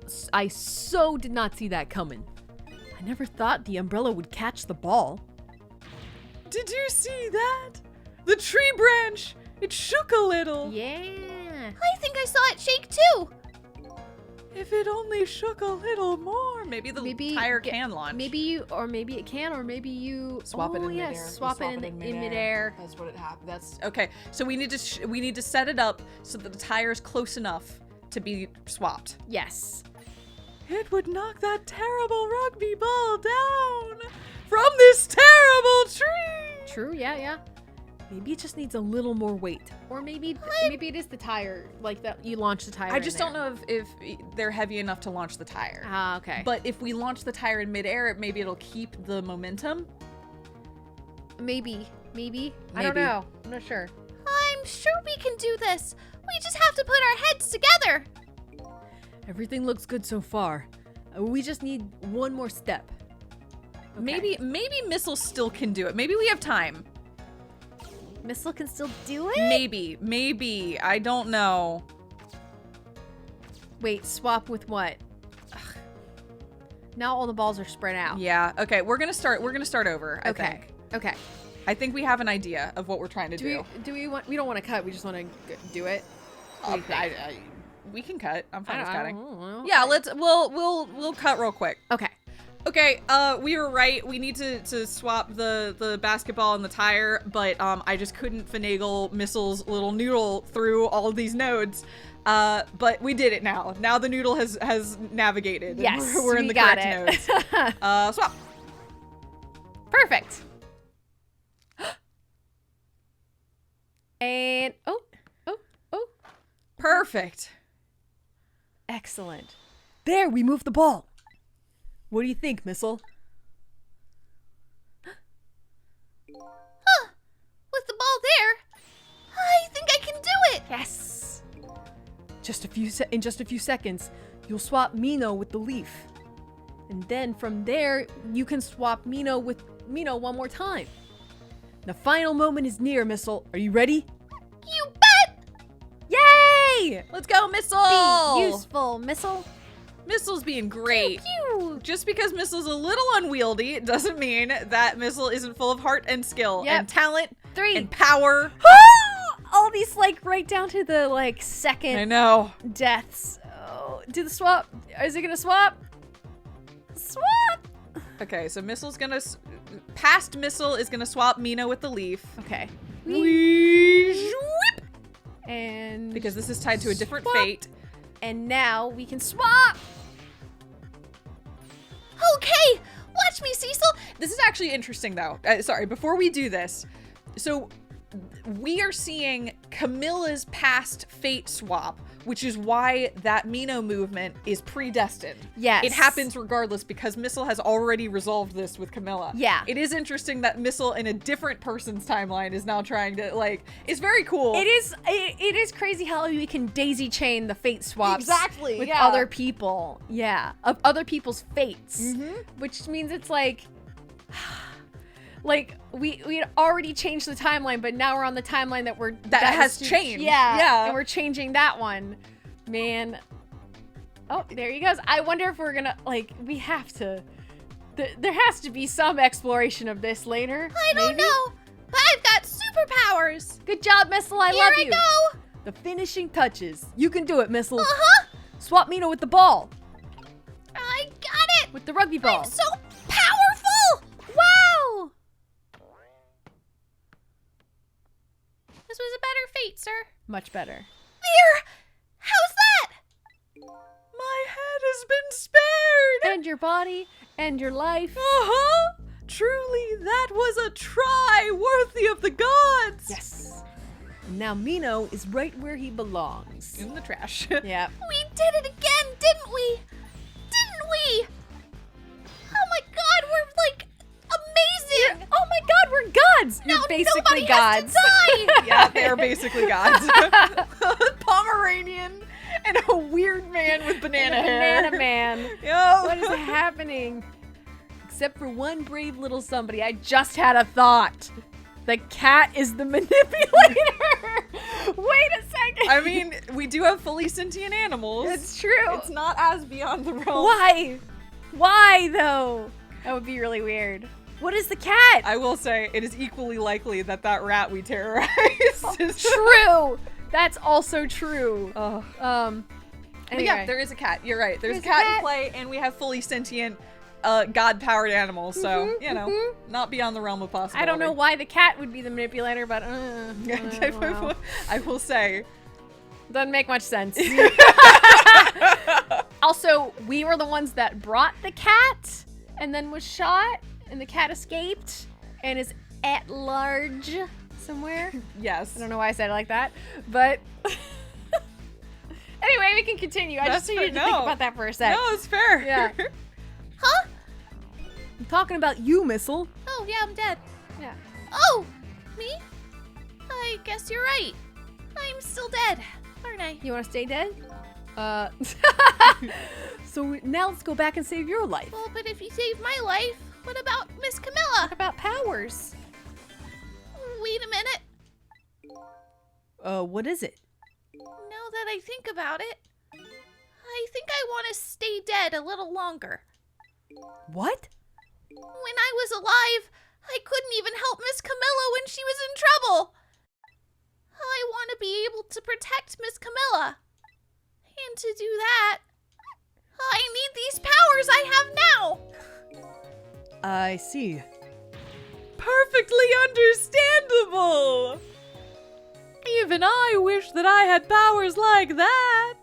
so did not see that coming. I never thought the umbrella would catch the ball. Did you see that? The tree branch! It shook a little. Yeah. I think I saw it shake too. If it only shook a little more, maybe the Maybe tire get- can launch. Maybe you, or maybe it can, or maybe you Swap it in yes, midair. swap it in midair. That's what it happened. That's okay. So we need to set it up so that the tire is close enough to be swapped. Yes. It would knock that terrible rugby ball down from this terrible tree. True. Yeah. Yeah. Maybe it just needs a little more weight. Or maybe it is the tire, like that you launch the tire. I just don't know if they're heavy enough to launch the tire. Ah, okay. But if we launch the tire in midair, maybe it'll keep the momentum. maybe. I don't Maybe. know. I'm not sure. I'm sure we can do this. We just have to put our heads together. Everything looks good so far. We just need one more step. Maybe Missile still can do it. Maybe we have time. Missile can still do it. Maybe. I don't know. Wait, swap with what? Ugh. Now all the balls are spread out. Yeah. Okay. We're gonna start over. I Okay. think. Okay. I think we have an idea of what we're trying to do. Do we want? We don't want to cut. We just want to do it. What do you think? We can cut. I'm fine with I cutting. don't know. Yeah. We'll cut real quick. Okay. Okay, we were right. We need to swap the basketball and the tire, but I just couldn't finagle Missile's little noodle through all of these nodes. But we did it now. Now the noodle has navigated. and Yes, we're in we the got correct it. nodes. Swap. Perfect. And oh. Perfect. Excellent. There, we moved the ball. What do you think, Missile? With the ball there, I think I can do it. Yes. In just a few seconds, you'll swap Mino with the leaf. And then from there, you can swap Mino with Mino one more time. The final moment is near, Missile. Are you ready? You bet. Yay! Let's go, Missile! Be useful, Missile. Missile's being great. Pew. Just because Missile's a little unwieldy doesn't mean that Missile isn't full of heart and skill Yep. and talent 3. and power. Oh these like right down to the like I second know. deaths. Oh, do the swap. Is it gonna swap? Swap. Okay, so Missile's gonna... Past Missile is gonna swap Mina with the leaf. Okay. And Because this is tied to a different Swap. fate. and now we can swap. Okay, watch me, Cecil. This is actually interesting, though. Sorry, before we do this. So, we are seeing Camilla's past fate swap, which is why that Mino movement is predestined. Yes. It happens regardless because Missile has already resolved this with Camilla. Yeah. It is interesting that Missile in a different person's timeline is now trying to, like, it's very cool. It is crazy how we can daisy chain the fate swaps Exactly, with yeah. other people. Yeah, of other people's fates, Mm-hmm. which means it's like we had already changed the timeline, but now we're on the timeline that has was- changed. Yeah, Yeah. and we're changing that one, man. Oh, there he goes. I wonder if we're gonna we have to. There has to be some exploration of this later. I don't know, but I've got superpowers. Good job, Missile. I Here love I you. go. The finishing touches. You can do it, Missile. Uh-huh. Swap Mino with the ball. I got it. With the rugby ball. I'm so powerful. Wow. This was a better fate, sir. Much better. There. How's that? My head has been spared! And your body and your life. Uh-huh! Truly, that was a try worthy of the gods! Yes. And now Mino is right where he belongs. In the trash. Yeah. We did it again, didn't we? Didn't we? Oh my god, we're like amazing. Oh my god, we're gods! Now You're basically nobody gods. has to die. Yeah, they're basically gods. Pomeranian and a weird man with banana hair. Banana man. Yo. What is happening? Except for one brave little somebody. I just had a thought. The cat is the manipulator. Wait a second. I mean, we do have fully sentient animals. It's true. It's not as beyond the realm. Why? Why though? That would be really weird. What is the cat? I will say, it is equally likely that that rat we terrorized is True. That's also true. Oh. Anyway. But yeah, there is a cat. You're right. There's a There's a cat cat. in play, and we have fully sentient, god-powered animals. So you know, not beyond the realm of possibility. I don't know why the cat would be the manipulator, but wow. I will say, Doesn't make much sense. Also, we were the ones that brought the cat and then was shot, and the cat escaped and is at large somewhere. yes. I don't know why I said it like that, but anyway, we can continue. I just That's needed to fair. think No. about that for a sec. No, it's fair. Yeah. Huh? I'm talking about you, Missile. Oh, yeah, I'm dead. Yeah. Oh, me? I guess you're right. I'm still dead, aren't I? You want to stay dead? So now let's go back and save your life. Well, but if you saved my life, what about Miss Camilla? What about powers? Wait a minute. What is it? Now that I think about it, I think I want to stay dead a little longer. What? When I was alive, I couldn't even help Miss Camilla when she was in trouble. I want to be able to protect Miss Camilla. And to do that, I need these powers I have now. I see. Perfectly understandable. Even I wish that I had powers like that.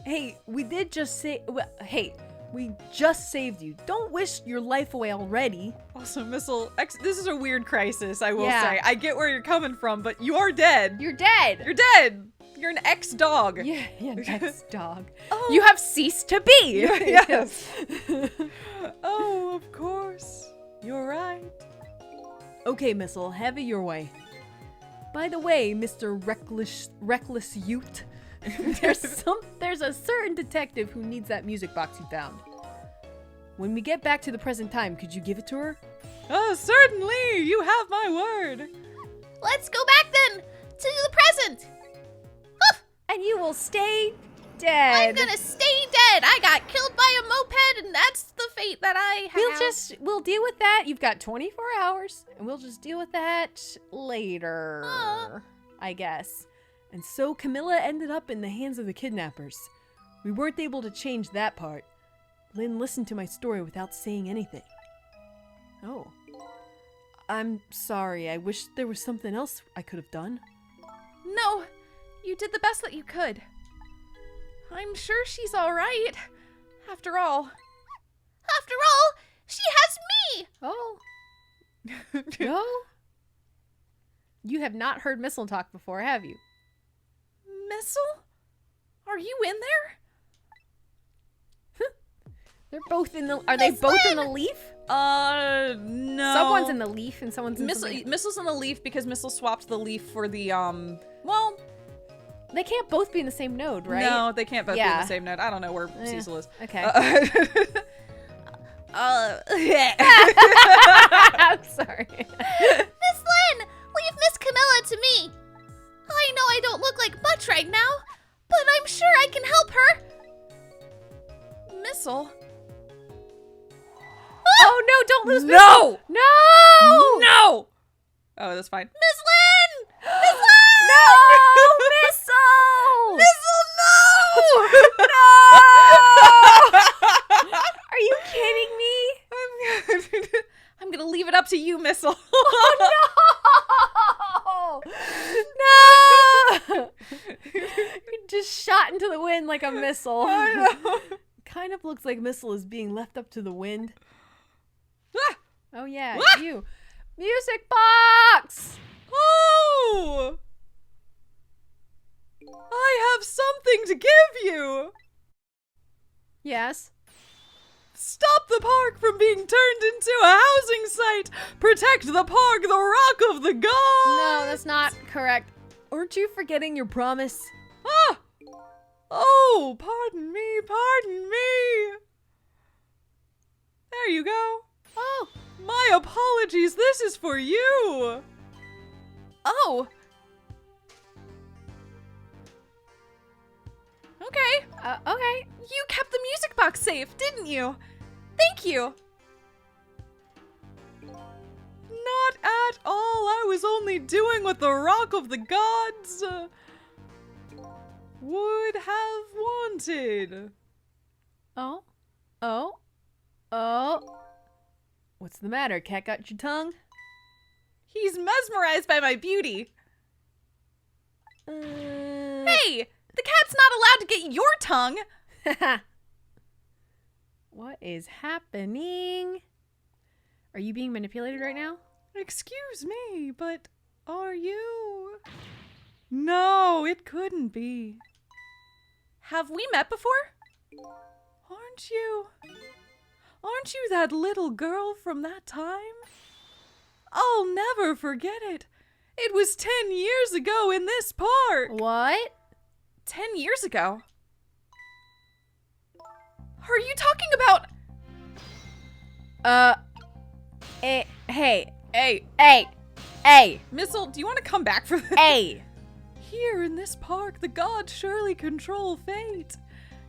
Hey, we did just say. Hey, we just saved you. Don't wish your life away already. Also, Missile, this is a weird crisis, I will Yeah. say. I get where you're coming from, but you are dead. You're dead. You're dead. You're an ex-dog. Yeah, that's dog. Oh. You have ceased to be. Yes. Oh, of course. You're right. Okay, Missile, have it your way. By the way, Mr. Reckless Youth, there's a certain detective who needs that music box you found. When we get back to the present time, could you give it to her? Oh, certainly. You have my word. Let's go back then to the present. And you will stay dead. I'm gonna stay dead. I got killed by a moped, and that's the fate that I have. We'll deal with that. You've got 24 hours, and we'll just deal with that later. I guess. And so Camilla ended up in the hands of the kidnappers. We weren't able to change that part. Lynn listened to my story without saying anything. Oh. I'm sorry. I wish there was something else I could have done. No, you did the best that you could. I'm sure she's all right. After all. After all, she has me! Oh. No? You have not heard Missile talk before, have you? Missile? Are you in there? They're both in the... Are they both in the leaf? No. Someone's in the leaf and someone's in Missile, something. Missile's in the leaf because Missile swapped the leaf for the, well, They can't both be in the same node, right? no, they can't both be in Yeah. the same node. I don't know where Eh, Cecil is. Okay. I'm sorry. Miss Lynn, leave Miss Camilla to me. I know I don't look like much right now, but I'm sure I can help her. Missile? Oh no, don't lose No! No! No! Oh, that's fine. Miss Lynn! Miss Lynn! No! Missile! Missile, no! Are you kidding me? I'm gonna leave it up to you, Missile. No! You just shot into the wind like a missile. I know. Kind of looks like Missile is being left up to the wind. Ah! Oh yeah, Ah! you. Music box! Oh! I have something to give you! Yes. Stop the park from being turned into a housing site! Protect the park, the rock of the gods! No, that's not correct. Aren't you forgetting your promise? Ah! Oh, pardon me, pardon me! There you go. Oh. My apologies, this is for you! Oh! Okay. Okay. You kept the music box safe, didn't you? Thank you. Not at all. I was only doing what the rock of the gods would have wanted. Oh. What's the matter? Cat got your tongue? He's mesmerized by my beauty. Hey, the cat's not allowed to get your tongue. What is happening? Are you being manipulated right now? Excuse me, but are you? No, it couldn't be. Have we met before? Aren't you? Aren't you that little girl from that time? I'll never forget it. It was 10 years ago in this park. What? 10 years ago? Are you talking about? Hey. Hey, Missile, do you want to come back for this? Hey. Here in this park, the gods surely control fate.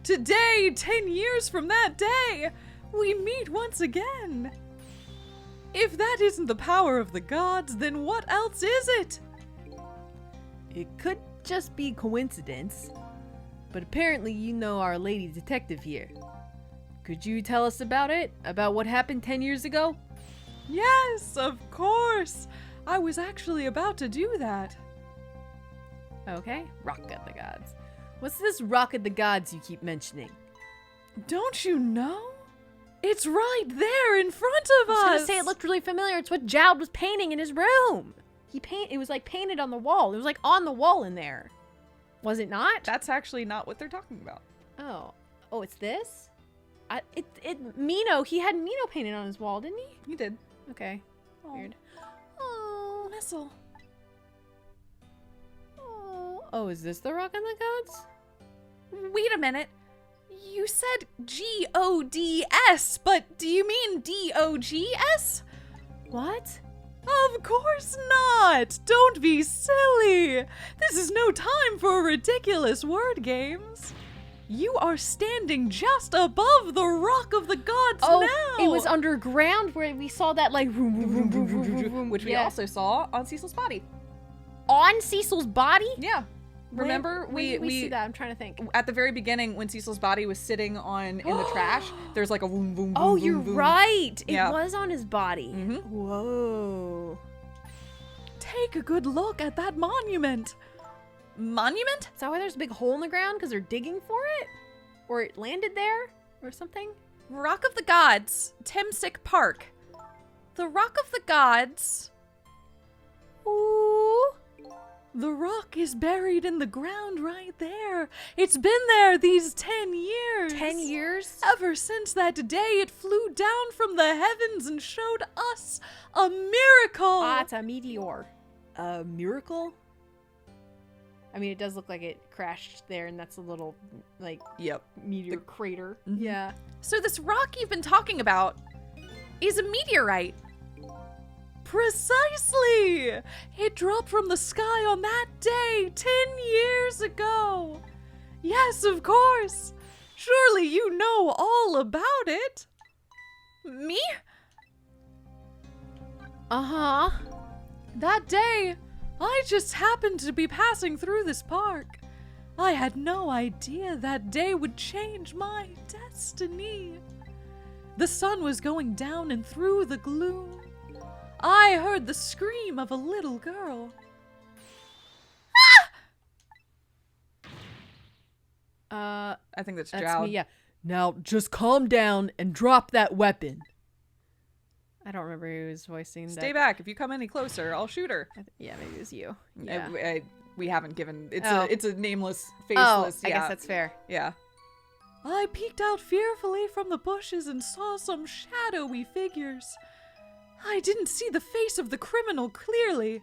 Today, 10 years from that day, we meet once again. If that isn't the power of the gods, then what else is it? It could just be coincidence, but apparently you know our lady detective here. Could you tell us about it? About what happened 10 years ago? Yes, of course. I was actually about to do that. Okay. Rock of the Gods. What's this Rock of the Gods you keep mentioning? Don't you know? It's right there in front of I was us. gonna say it looked really familiar. It's what Jowd was painting in his room. It was like painted on the wall. It was like on the wall in there. Was it not? That's actually not what they're talking about. Oh, it's this? Mino, he had Mino painted on his wall, didn't he? You did. Okay. Oh. Weird. Oh, Missile. Oh, is this the Rock of the Gods? Wait a minute. You said G-O-D-S, but do you mean D-O-G-S? What? Of course not! Don't be silly! This is no time for ridiculous word games. You are standing just above the Rock of the Gods now! It was underground where we saw that like vroom, vroom, vroom, vroom, vroom, vroom, vroom. which we Yeah. also saw on Cecil's body. on Cecil's body? Yeah. Remember, when did we see that? I'm trying to think. at the very beginning when Cecil's body was sitting on in the trash, there's like a boom, boom, boom. Oh, boom, you're boom. right. Yeah. It was on his body. Mhm. Whoa. Take a good look at that monument. Monument? Is that why there's a big hole in the ground? Because they're digging for it? Or it landed there? Or something? Rock of the Gods, Temsic Park. The Rock of the Gods. Ooh. The rock is buried in the ground right there. It's been there these 10 years. 10 years? Ever since that day, it flew down from the heavens and showed us a miracle. Ah, it's a meteor. A miracle? I mean, it does look like it crashed there, and that's a little, like, Yep. meteor crater. Mhm. Yeah. So this rock you've been talking about is a meteorite. Precisely! It dropped from the sky on that day 10 years ago. Yes, of course. Surely you know all about it. Me? Uh-huh. That day, I just happened to be passing through this park. I had no idea that day would change my destiny. The sun was going down, and through the gloom, I heard the scream of a little girl. I think that's That's Jowd. me, yeah. Now, just calm down and drop that weapon. I don't remember who was voicing Stay that. back. If you come any closer, I'll shoot her. Yeah, maybe it was you. Yeah. We haven't given. Oh. It's a nameless, Oh, faceless. I yeah. guess that's fair. Yeah. I peeked out fearfully from the bushes and saw some shadowy figures. I didn't see the face of the criminal clearly.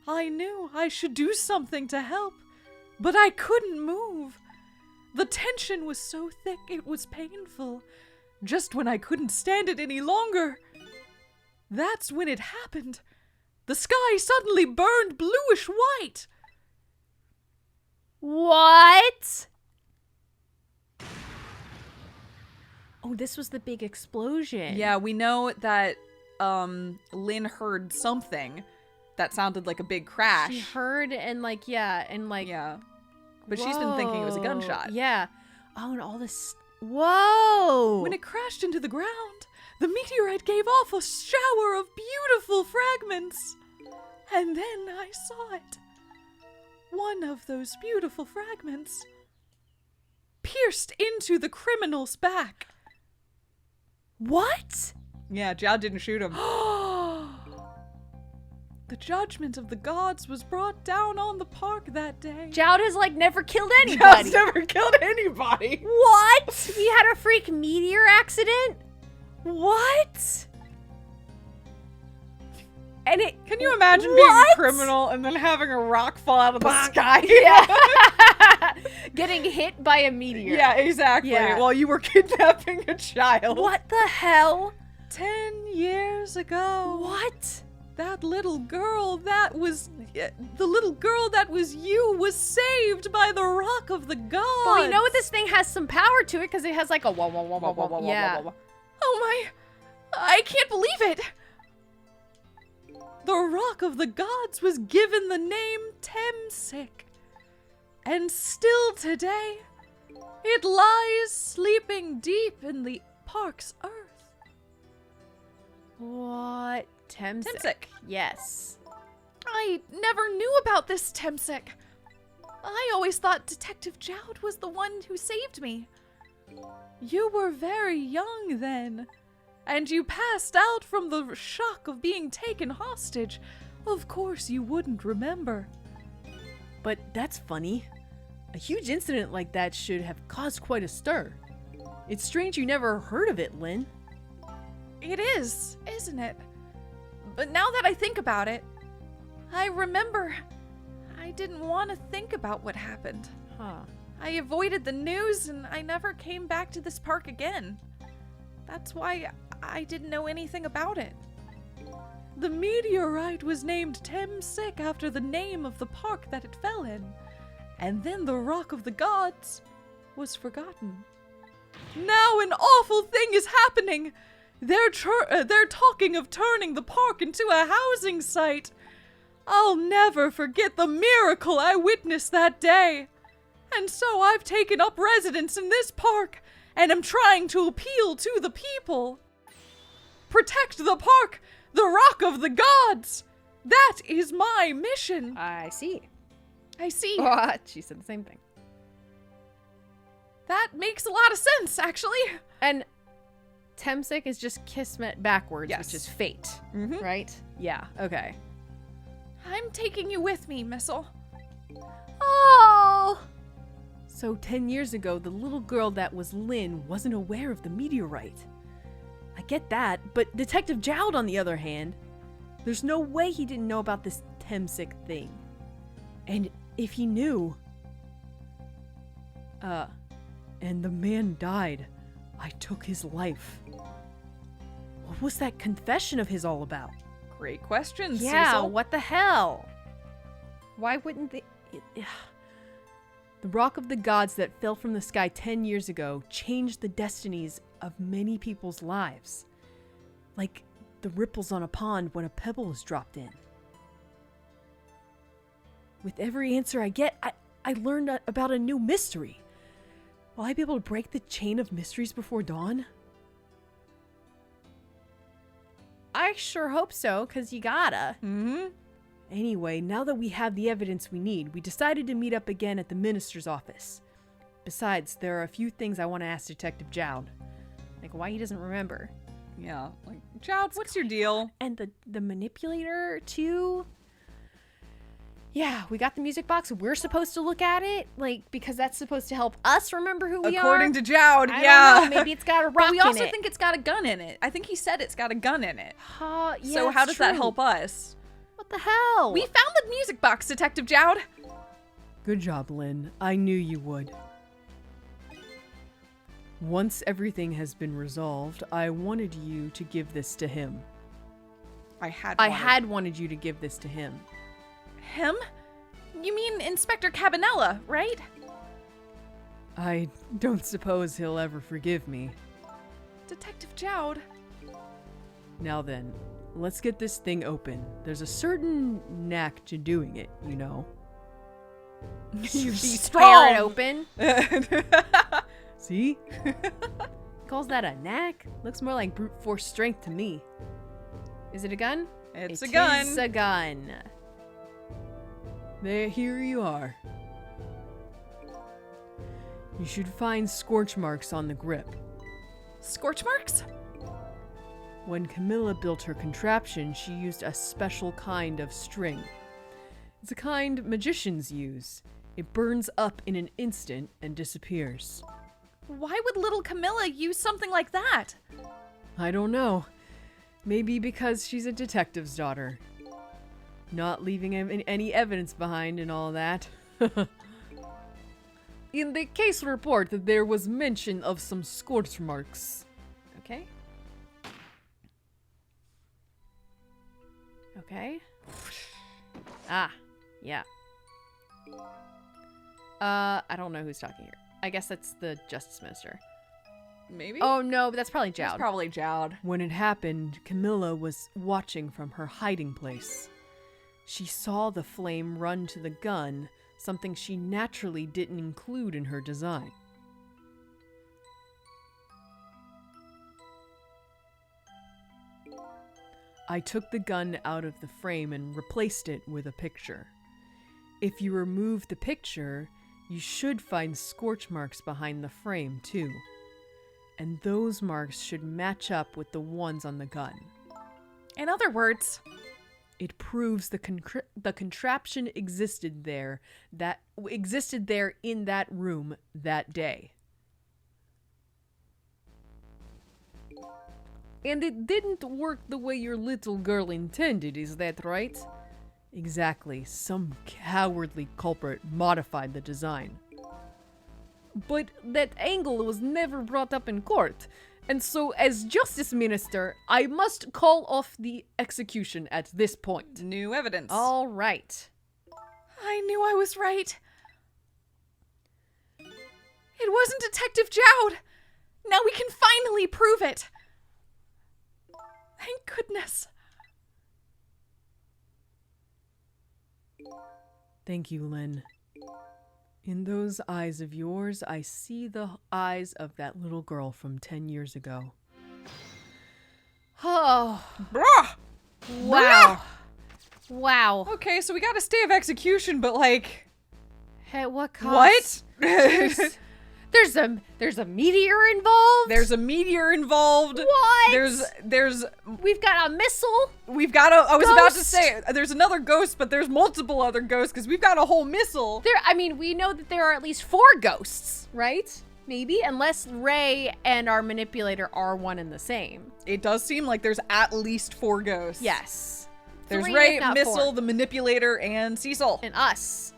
I knew I should do something to help, but I couldn't move. The tension was so thick it was painful. Just when I couldn't stand it any longer, that's when it happened. The sky suddenly burned bluish white. What? Oh, this was the big explosion. Yeah, we know that Lynn heard something that sounded like a big crash. She heard and like, yeah, and like. Yeah. But she's been thinking it was a Whoa. gunshot. Yeah. Oh, and all this. Whoa! When it crashed into the ground, the meteorite gave off a shower of beautiful fragments. And then I saw it. One of those beautiful fragments pierced into the criminal's back. What? Yeah, Jowd didn't shoot him. The judgment of the gods was brought down on the park that day. Jowd has like never killed anybody. never killed anybody. What? We had a freak meteor accident? What? And it. Can you imagine being a What? criminal and then having a rock fall out of the sky? Yeah. Getting hit by a meteor. Yeah, exactly. Yeah. While you were kidnapping a child. What the hell? 10 years ago. What? That little girl that was... the little girl that was you was saved by the rock of the gods. Well, you know what? This thing has some power to it because it has like a wah wah wah wah wah. Yeah. Oh my... I can't believe it. The rock of the gods was given the name Temsic. And still today, it lies sleeping deep in the park's earth. What? Temsic. Temsic. Yes. I never knew about this Temsic. I always thought Detective Jowd was the one who saved me. You were very young then, and you passed out from the shock of being taken hostage. Of course you wouldn't remember. But that's funny. A huge incident like that should have caused quite a stir. It's strange you never heard of it, Lynn. It is, isn't it? But now that I think about it, I remember I didn't want to think about what happened. Huh. I avoided the news and I never came back to this park again. That's why I didn't know anything about it. The meteorite was named Temsic after the name of the park that it fell in. And then the Rock of the Gods was forgotten. Now an awful thing is happening. They're talking of turning the park into a housing site. I'll never forget the miracle I witnessed that day. And so I've taken up residence in this park and am trying to appeal to the people. Protect the park, the Rock of the Gods. That is my mission. I see. I see. What? She said the same thing. That makes a lot of sense, actually. And Temsik is just Kismet backwards, Yes. which is fate, Mhm. right? Yeah, okay. I'm taking you with me, Missile. Oh! So 10 years ago, the little girl that was Lynn wasn't aware of the meteorite. I get that, but Detective Jowd, on the other hand, there's no way he didn't know about this Temsik thing. And if he knew... and the man died. I took his life. What was that confession of his all about? Great question, Yeah, Cecil. what the hell? Why wouldn't they... The Rock of the Gods that fell from the sky 10 years ago changed the destinies of many people's lives. Like the ripples on a pond when a pebble is dropped in. With every answer I get, I learned about a new mystery. Will I be able to break the chain of mysteries before dawn? I sure hope so, because you gotta. Mm-hmm. Anyway, now that we have the evidence we need, we decided to meet up again at the minister's office. Besides, there are a few things I want to ask Detective Jowd. Like, why he doesn't remember. Yeah, like, Jowd, what's your deal? And the manipulator, too? Yeah, we got the music box. We're supposed to look at it, like, because that's supposed to help us remember who we are. According to Jowd, I yeah. don't know, maybe it's got a rock But we in also it. think it's got a gun in it. I think he said it's got a gun in it. Yeah, So how that's does that true. help us? What the hell? We found the music box, Detective Jowd. Good job, Lynn. I knew you would. Once everything has been resolved, I wanted you to give this to him. I I had wanted you to give this to him. him? You mean Inspector Cabanella, right? I don't suppose he'll ever forgive me. Detective Jowd. Now then, let's get this thing open. There's a certain knack to doing it, you know. You be Tear it open. See? Calls that a knack? Looks more like brute force strength to me. Is it a gun? It's It a gun. is a gun. Here you are. You should find scorch marks on the grip. Scorch marks? When Camilla built her contraption, she used a special kind of string. It's a kind magicians use. It burns up in an instant and disappears. Why would little Camilla use something like that? I don't know. Maybe because she's a detective's daughter. Not leaving any evidence behind and all that. In the case report, there was mention of some scorch marks. Okay. Okay. Ah, yeah. I don't know who's talking here. I guess that's the Justice Minister. Maybe? Oh no, but that's probably it's Jowd. probably Jowd. When it happened, Camilla was watching from her hiding place. She saw the flame run to the gun, something she naturally didn't include in her design. I took the gun out of the frame and replaced it with a picture. If you remove the picture, you should find scorch marks behind the frame too. And those marks should match up with the ones on the gun. In other words, It proves the contraption existed there in that room that day. And it didn't work the way your little girl intended, is that right? Exactly. Some cowardly culprit modified the design. But that angle was never brought up in court. And so, as Justice Minister, I must call off the execution at this point. new evidence. All right. I knew I was right. It wasn't Detective Jowd. Now we can finally prove it. Thank goodness. Thank you, Lynn. In those eyes of yours, I see the eyes of that little girl from 10 years ago. Oh, Bruh! wow. Wow. Okay, so we got a stay of execution, but like, At what cost? what? There's a meteor involved. There's a meteor involved. What? There's We've got a missile. we've got a I was about to Ghost. say there's another ghost, but there's multiple other ghosts because we've got a whole missile. We know that there are at least 4 ghosts, right? Maybe, unless Ray and our manipulator are one and the same. It does seem like there's at least 4 ghosts. Yes. There's 3, Ray, if not Missile, 4. the manipulator, and Cecil. And us.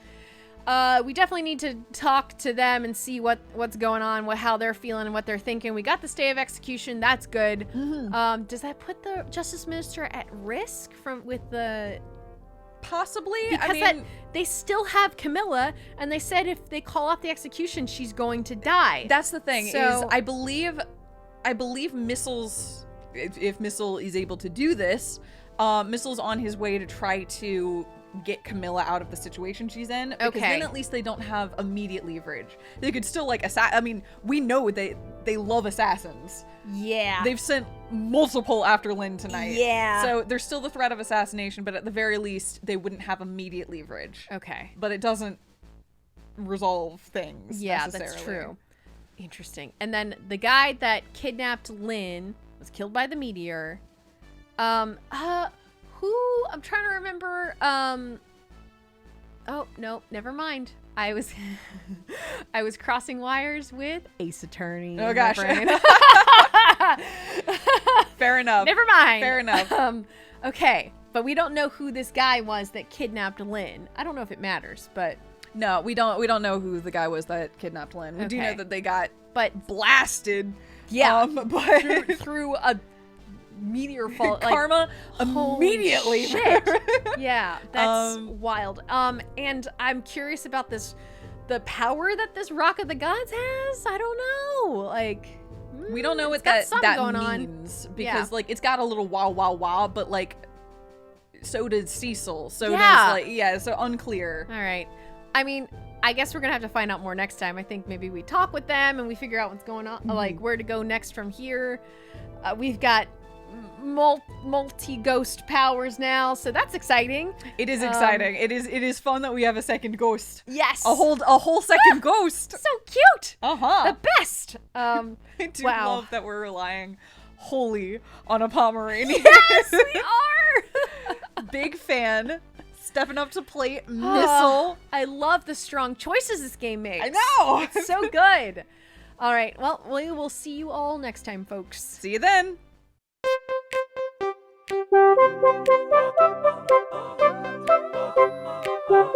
We definitely need to talk to them and see what's going on, how they're feeling and what they're thinking. We got the stay of execution. That's good. Does that put the Justice Minister at risk with the... Possibly. Because they still have Camilla, and they said if they call off the execution, she's going to die. That's the thing. So- Is I believe Missile's if Missile is able to do this, Missile's on his way to try to get Camilla out of the situation she's in. Because Okay. then at least they don't have immediate leverage. They could still like we know they love assassins. Yeah. They've sent multiple after Lynn tonight. Yeah. So there's still the threat of assassination, but at the very least they wouldn't have immediate leverage. Okay. But it doesn't resolve things. Yeah, that's necessarily. true. Interesting. And then the guy that kidnapped Lynn was killed by the meteor. Who? I'm trying to remember. Oh, no, never mind. I was I was crossing wires with Ace Attorney. Oh, in my gosh. brain. Fair enough. Never mind. Fair enough. Okay, but we don't know who this guy was that kidnapped Lynn. I don't know if it matters, but No, we don't know who the guy was that kidnapped Lynn. We do know Okay. that they got but blasted. yeah, But through a meteor fall. karma holy immediately. shit. Yeah, that's Um, wild. And I'm curious about the power that this Rock of the Gods has. I don't know. Like, We don't know it's what got that something that going on. means because Yeah. like it's got a little wow wow wow, but like so did Cecil. So Yeah. does so unclear. All right. I mean, I guess we're gonna have to find out more next time. I think maybe we talk with them and we figure out what's going on, like where to go next from here. We've got multi-ghost powers now, so that's exciting. It is exciting. It is fun that we have a second ghost. Yes. A whole second ghost. So cute. Uh-huh. The best. I do wow. love that we're relying wholly on a Pomeranian. Yes, we are. Big fan. Stepping up to plate. Missile. I love the strong choices this game makes. I know. It's so good. All right. Well, we will see you all next time, folks. See you then. Thank you.